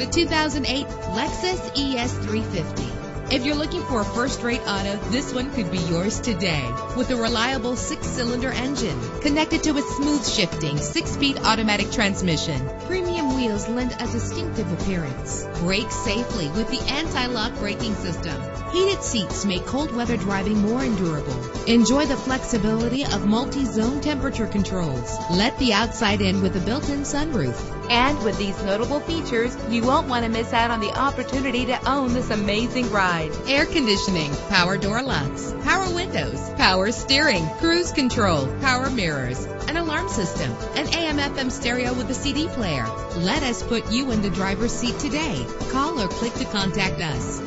the 2008 Lexus ES350. If you're looking for a first-rate auto, this one could be yours today. With a reliable 6-cylinder engine connected to a smooth shifting 6-speed automatic transmission, premium wheels lend a distinctive appearance. Brake safely with the anti-lock braking system. Heated seats make cold weather driving more endurable. Enjoy the flexibility of multi-zone temperature controls. Let the outside in with a built-in sunroof. And with these notable features, you won't want to miss out on the opportunity to own this amazing ride. Air conditioning, power door locks, power windows, power steering, cruise control, power mirrors, an alarm system, an AM/FM stereo with a CD player. Let us put you in the driver's seat today. Call or click to contact us.